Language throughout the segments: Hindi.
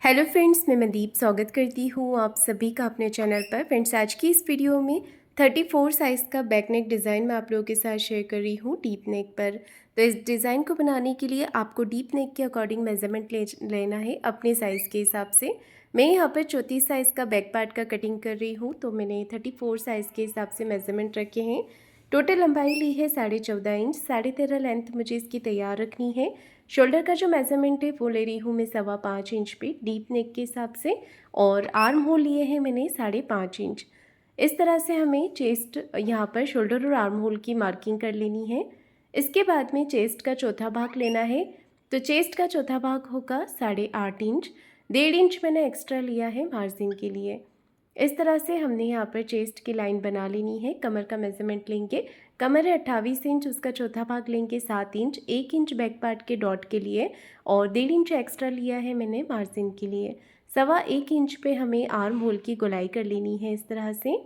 हेलो फ्रेंड्स, मैं मनदीप स्वागत करती हूँ आप सभी का अपने चैनल पर। फ्रेंड्स, आज की इस वीडियो में 34 साइज़ का बैक नेक डिज़ाइन मैं आप लोगों के साथ शेयर कर रही हूँ डीप नेक पर। तो इस डिज़ाइन को बनाने के लिए आपको डीप नेक के अकॉर्डिंग मेजरमेंट लेना है अपने साइज़ के हिसाब से। मैं यहाँ पर 34 साइज़ का बैक पार्ट का कटिंग कर रही हूँ, तो मैंने 34 साइज़ के हिसाब से मेजरमेंट रखे हैं। टोटल लंबाई ली है 14.5 इंच, 13.5 लेंथ मुझे इसकी तैयार रखनी है। शोल्डर का जो मेज़रमेंट है वो ले रही हूँ मैं 5.25 इंच पे डीप नेक के हिसाब से, और आर्म होल लिए हैं मैंने 5.5 इंच। इस तरह से हमें चेस्ट यहाँ पर शोल्डर और आर्म होल की मार्किंग कर लेनी है। इसके बाद में चेस्ट का चौथा भाग लेना है, तो चेस्ट का चौथा भाग होगा 8.5 इंच। 1.5 इंच मैंने एक्स्ट्रा लिया है मार्जिन के लिए। इस तरह से हमने यहाँ पर चेस्ट की लाइन बना लेनी है। कमर का मेज़रमेंट लेंगे, कमर है 28 इंच, उसका चौथा भाग लेंगे 7 इंच, 1 इंच बैक पार्ट के डॉट के लिए और 1.5 इंच एक्स्ट्रा लिया है मैंने मार्जिन के लिए। 1.25 इंच पे हमें आर्म होल की गोलाई कर लेनी है इस तरह से।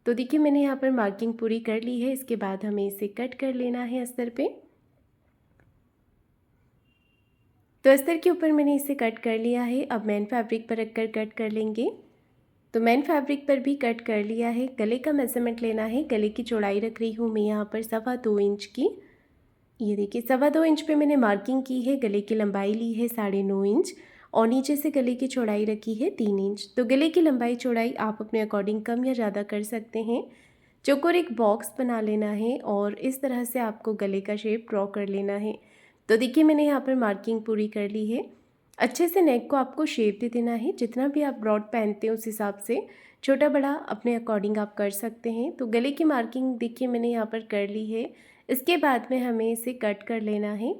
तो देखिए मैंने यहाँ पर मार्किंग पूरी कर ली है। इसके बाद हमें इसे कट कर लेना है अस्तर पे। तो अस्तर के ऊपर मैंने इसे कट कर लिया है। अब मेन फैब्रिक पर रखकर कट कर लेंगे। तो मेन फैब्रिक पर भी कट कर लिया है। गले का मेज़रमेंट लेना है। गले की चौड़ाई रख रही हूँ मैं यहाँ पर 2.25 इंच की। ये देखिए 2.25 इंच पे मैंने मार्किंग की है। गले की लंबाई ली है 9.5 इंच और नीचे से गले की चौड़ाई रखी है 3 इंच। तो गले की लंबाई चौड़ाई आप अपने अकॉर्डिंग कम या ज़्यादा कर सकते हैं। चौकोर एक बॉक्स बना लेना है और इस तरह से आपको गले का शेप ड्रॉ कर लेना है। तो देखिए मैंने यहाँ पर मार्किंग पूरी कर ली है। अच्छे से नेक को आपको शेप दे देना है। जितना भी आप ब्रॉड पहनते हैं उस हिसाब से छोटा बड़ा अपने अकॉर्डिंग आप कर सकते हैं। तो गले की मार्किंग देखिए मैंने यहाँ पर कर ली है। इसके बाद में हमें इसे कट कर लेना है।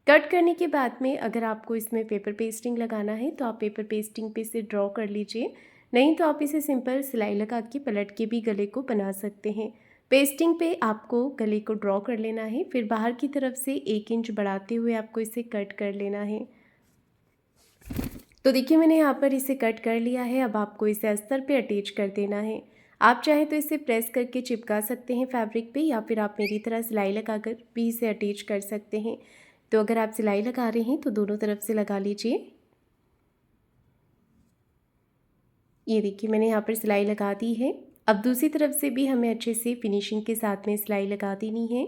कट करने के बाद में अगर आपको इसमें पेपर पेस्टिंग लगाना है तो आप पेपर पेस्टिंग पे इसे ड्रॉ कर लीजिए, नहीं तो आप इसे सिंपल सिलाई लगा के पलट के भी गले को बना सकते हैं। पेस्टिंग पे आपको गले को ड्रॉ कर लेना है, फिर बाहर की तरफ से 1 इंच बढ़ाते हुए आपको इसे कट कर लेना है। तो देखिए मैंने यहाँ पर इसे कट कर लिया है। अब आपको इसे अस्तर पे अटैच कर देना है। आप चाहें तो इसे प्रेस करके चिपका सकते हैं फैब्रिक पे, या फिर आप मेरी तरह सिलाई लगाकर भी इसे अटैच कर सकते हैं। तो अगर आप सिलाई लगा रहे हैं तो दोनों तरफ से लगा लीजिए। ये देखिए मैंने यहाँ पर सिलाई लगा दी है। अब दूसरी तरफ से भी हमें अच्छे से फिनिशिंग के साथ में सिलाई लगा देनी है।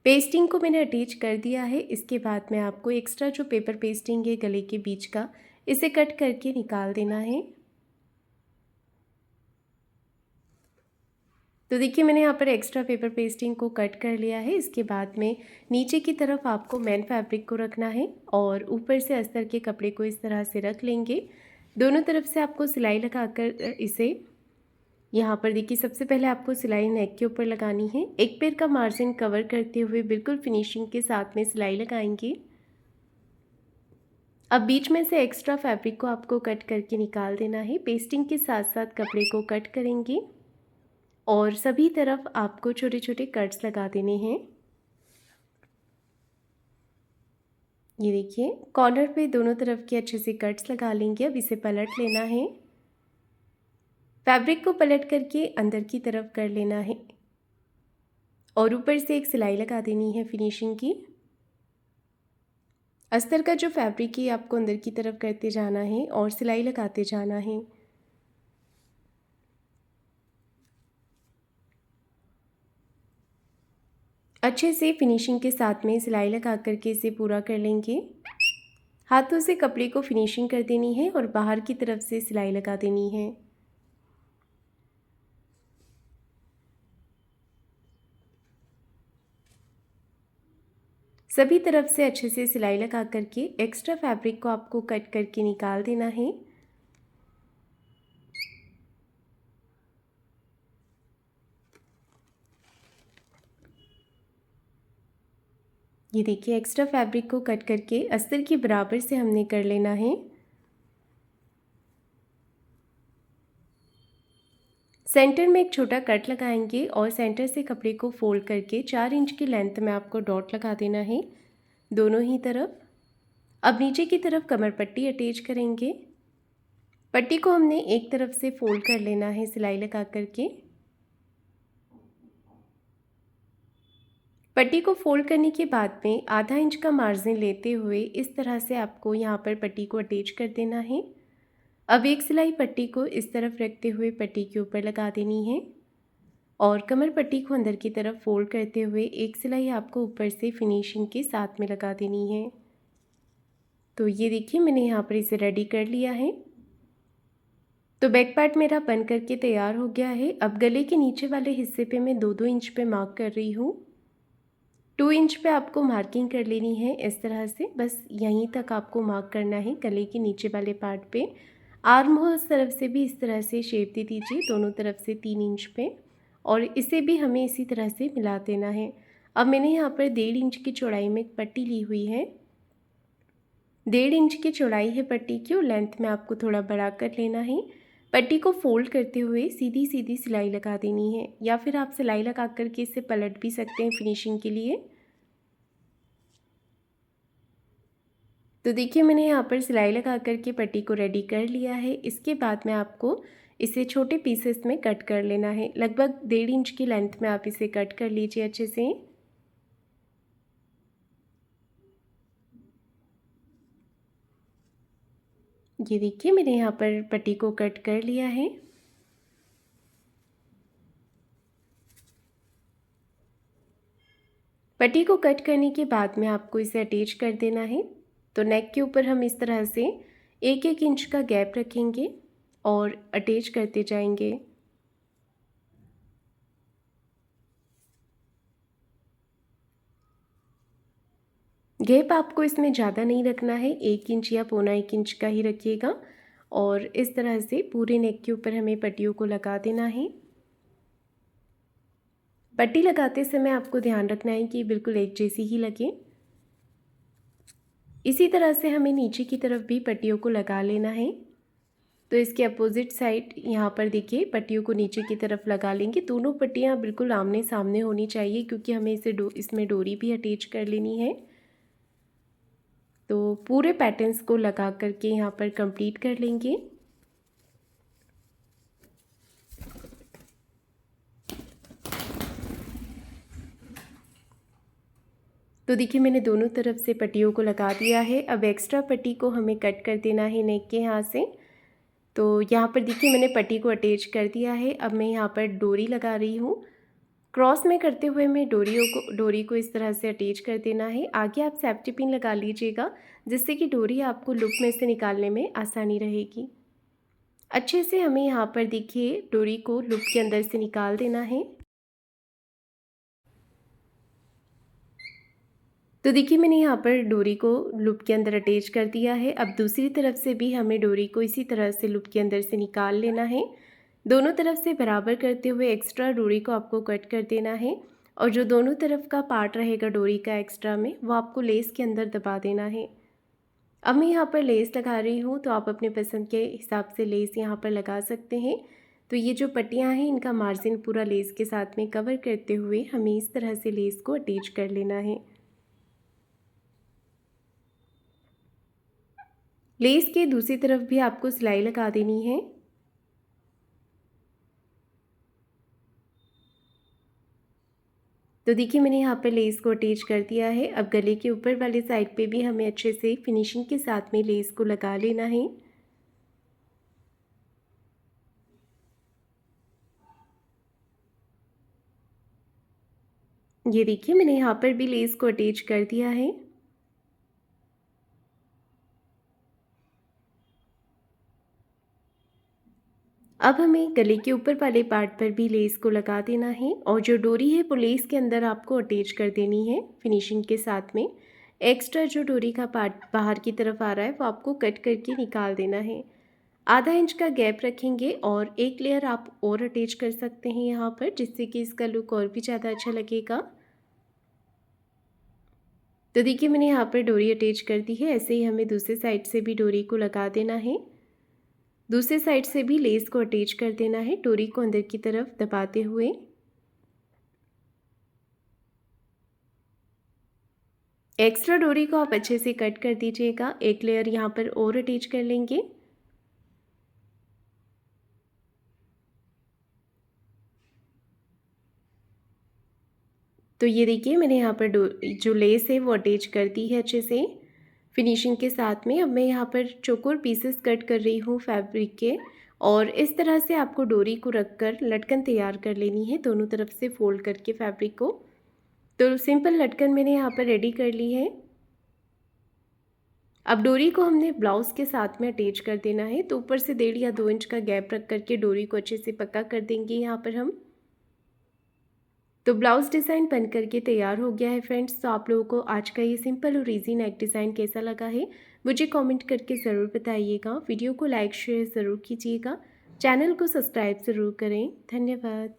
पेस्टिंग को मैंने अटैच कर दिया है। इसके बाद में आपको एक्स्ट्रा जो पेपर पेस्टिंग है गले के बीच का, इसे कट करके निकाल देना है। तो देखिए मैंने यहाँ पर एक्स्ट्रा पेपर पेस्टिंग को कट कर लिया है। इसके बाद में नीचे की तरफ आपको मेन फैब्रिक को रखना है और ऊपर से अस्तर के कपड़े को इस तरह से रख लेंगे। दोनों तरफ से आपको सिलाई लगाकर इसे यहाँ पर देखिए सबसे पहले आपको सिलाई नेक के ऊपर लगानी है। एक पैर का मार्जिन कवर करते हुए बिल्कुल फिनिशिंग के साथ में सिलाई लगाएंगे। अब बीच में से एक्स्ट्रा फैब्रिक को आपको कट करके निकाल देना है। पेस्टिंग के साथ साथ कपड़े को कट करेंगे और सभी तरफ आपको छोटे छोटे कट्स लगा देने हैं। ये देखिए कॉर्नर पे दोनों तरफ के अच्छे से कट्स लगा लेंगे। अब इसे पलट लेना है। फैब्रिक को पलट करके अंदर की तरफ कर लेना है और ऊपर से एक सिलाई लगा देनी है फिनिशिंग की। अस्तर का जो फैब्रिक है आपको अंदर की तरफ करते जाना है और सिलाई लगाते जाना है। अच्छे से फिनिशिंग के साथ में सिलाई लगा करके इसे पूरा कर लेंगे। हाथों से कपड़े को फिनिशिंग कर देनी है और बाहर की तरफ से सिलाई लगा देनी है। सभी तरफ से अच्छे से सिलाई लगा करके एक्स्ट्रा फैब्रिक को आपको कट करके निकाल देना है। ये देखिए एक्स्ट्रा फैब्रिक को कट करके अस्तर के बराबर से हमने कर लेना है। सेंटर में एक छोटा कट लगाएंगे और सेंटर से कपड़े को फोल्ड करके 4 इंच की लेंथ में आपको डॉट लगा देना है दोनों ही तरफ। अब नीचे की तरफ कमर पट्टी अटैच करेंगे। पट्टी को हमने एक तरफ से फोल्ड कर लेना है सिलाई लगा करके। पट्टी को फोल्ड करने के बाद में आधा इंच का मार्जिन लेते हुए इस तरह से आपको यहाँ पर पट्टी को अटैच कर देना है। अब एक सिलाई पट्टी को इस तरफ रखते हुए पट्टी के ऊपर लगा देनी है और कमर पट्टी को अंदर की तरफ फोल्ड करते हुए एक सिलाई आपको ऊपर से फिनिशिंग के साथ में लगा देनी है। तो ये देखिए मैंने यहाँ पर इसे रेडी कर लिया है। तो बैक पार्ट मेरा बन करके तैयार हो गया है। अब गले के नीचे वाले हिस्से पे मैं 2-2 इंच पे मार्क कर रही हूँ। 2 इंच पे आपको मार्किंग कर लेनी है इस तरह से, बस यहीं तक आपको मार्क करना है गले के नीचे वाले पार्ट पे। आर्म होल्स तरफ से भी इस तरह से शेप दे दीजिए, दोनों तरफ से 3 इंच पे, और इसे भी हमें इसी तरह से मिला देना है। अब मैंने यहाँ पर 1.5 इंच की चौड़ाई में पट्टी ली हुई है। 1.5 इंच की चौड़ाई है पट्टी की और लेंथ में आपको थोड़ा बढ़ा कर लेना है। पट्टी को फोल्ड करते हुए सीधी सीधी सिलाई लगा देनी है, या फिर आप सिलाई लगा करके इसे पलट भी सकते हैं फिनिशिंग के लिए। तो देखिए मैंने यहाँ पर सिलाई लगा करके पट्टी को रेडी कर लिया है। इसके बाद में आपको इसे छोटे पीसेस में कट कर लेना है। लगभग 1.5 इंच की लेंथ में आप इसे कट कर लीजिए अच्छे से। ये देखिए मैंने यहाँ पर पट्टी को कट कर लिया है। पट्टी को कट करने के बाद में आपको इसे अटैच कर देना है। तो नेक के ऊपर हम इस तरह से 1-1 इंच का गैप रखेंगे और अटैच करते जाएंगे। गैप आपको इसमें ज़्यादा नहीं रखना है, 1 इंच या 1.25 इंच का ही रखिएगा। और इस तरह से पूरे नेक के ऊपर हमें पट्टियों को लगा देना है। पट्टी लगाते समय आपको ध्यान रखना है कि बिल्कुल एक जैसी ही लगे। इसी तरह से हमें नीचे की तरफ भी पट्टियों को लगा लेना है। तो इसके अपोजिट साइड यहाँ पर देखिए पट्टियों को नीचे की तरफ लगा लेंगे। दोनों पट्टियाँ बिल्कुल आमने सामने होनी चाहिए, क्योंकि हमें इसमें डोरी भी अटैच कर लेनी है। तो पूरे पैटर्न्स को लगा करके यहाँ पर कंप्लीट कर लेंगे। तो देखिए मैंने दोनों तरफ से पट्टियों को लगा दिया है। अब एक्स्ट्रा पट्टी को हमें कट कर देना है नेक के यहाँ से। तो यहाँ पर देखिए मैंने पट्टी को अटैच कर दिया है। अब मैं यहाँ पर डोरी लगा रही हूँ। क्रॉस में करते हुए मैं डोरी को इस तरह से अटैच कर देना है। आगे आप सेफ्टी पिन लगा लीजिएगा, जिससे कि डोरी आपको लूप में से निकालने में आसानी रहेगी। अच्छे से हमें यहाँ पर देखिए डोरी को लूप के अंदर से निकाल देना है। तो देखिए मैंने यहाँ पर डोरी को लूप के अंदर अटैच कर दिया है। अब दूसरी तरफ से भी हमें डोरी को इसी तरह से लूप के अंदर से निकाल लेना है। दोनों तरफ से बराबर करते हुए एक्स्ट्रा डोरी को आपको कट कर देना है, और जो दोनों तरफ का पार्ट रहेगा डोरी का एक्स्ट्रा में, वो आपको लेस के अंदर दबा देना है। अब मैं यहाँ पर लेस लगा रही हूँ, तो आप अपने पसंद के हिसाब से लेस यहाँ पर लगा सकते हैं। तो ये जो पट्टियाँ हैं इनका मार्जिन पूरा लेस के साथ में कवर करते हुए हमें इस तरह से लेस को अटैच कर लेना है। लेस के दूसरी तरफ भी आपको सिलाई लगा देनी है। तो देखिए मैंने यहाँ पर लेस को अटैच कर दिया है। अब गले के ऊपर वाले साइड पे भी हमें अच्छे से फिनिशिंग के साथ में लेस को लगा लेना है। ये देखिए मैंने यहाँ पर भी लेस को अटैच कर दिया है। अब हमें गले के ऊपर वाले पार्ट पर भी लेस को लगा देना है, और जो डोरी है वो लेस के अंदर आपको अटैच कर देनी है फिनिशिंग के साथ में। एक्स्ट्रा जो डोरी का पार्ट बाहर की तरफ आ रहा है वो आपको कट करके निकाल देना है। आधा इंच का गैप रखेंगे और एक लेयर आप और अटैच कर सकते हैं यहाँ पर, जिससे कि इसका लुक और भी ज़्यादा अच्छा लगेगा। तो देखिए मैंने यहाँ पर डोरी अटैच कर दी है। ऐसे ही हमें दूसरे साइड से भी डोरी को लगा देना है। दूसरे साइड से भी लेस को अटैच कर देना है, डोरी को अंदर की तरफ दबाते हुए। एक्स्ट्रा डोरी को आप अच्छे से कट कर दीजिएगा। एक लेयर यहाँ पर और अटैच कर लेंगे। तो ये देखिए मैंने यहाँ पर जो लेस है वो अटैच कर दी है अच्छे से फिनिशिंग के साथ में। अब मैं यहाँ पर चौकोर पीसेस कट कर रही हूँ फैब्रिक के, और इस तरह से आपको डोरी को रखकर लटकन तैयार कर लेनी है, दोनों तरफ से फोल्ड करके फैब्रिक को। तो सिंपल लटकन मैंने यहाँ पर रेडी कर ली है। अब डोरी को हमने ब्लाउज़ के साथ में अटैच कर देना है, तो ऊपर से 1.5 या 2 इंच का गैप रख करके डोरी को अच्छे से पक्का कर देंगे यहाँ पर हम। तो ब्लाउज़ डिज़ाइन बन करके तैयार हो गया है फ्रेंड्स। तो आप लोगों को आज का ये सिंपल और ईजी नेक डिज़ाइन कैसा लगा है मुझे कमेंट करके ज़रूर बताइएगा। वीडियो को लाइक शेयर ज़रूर कीजिएगा, चैनल को सब्सक्राइब ज़रूर करें। धन्यवाद।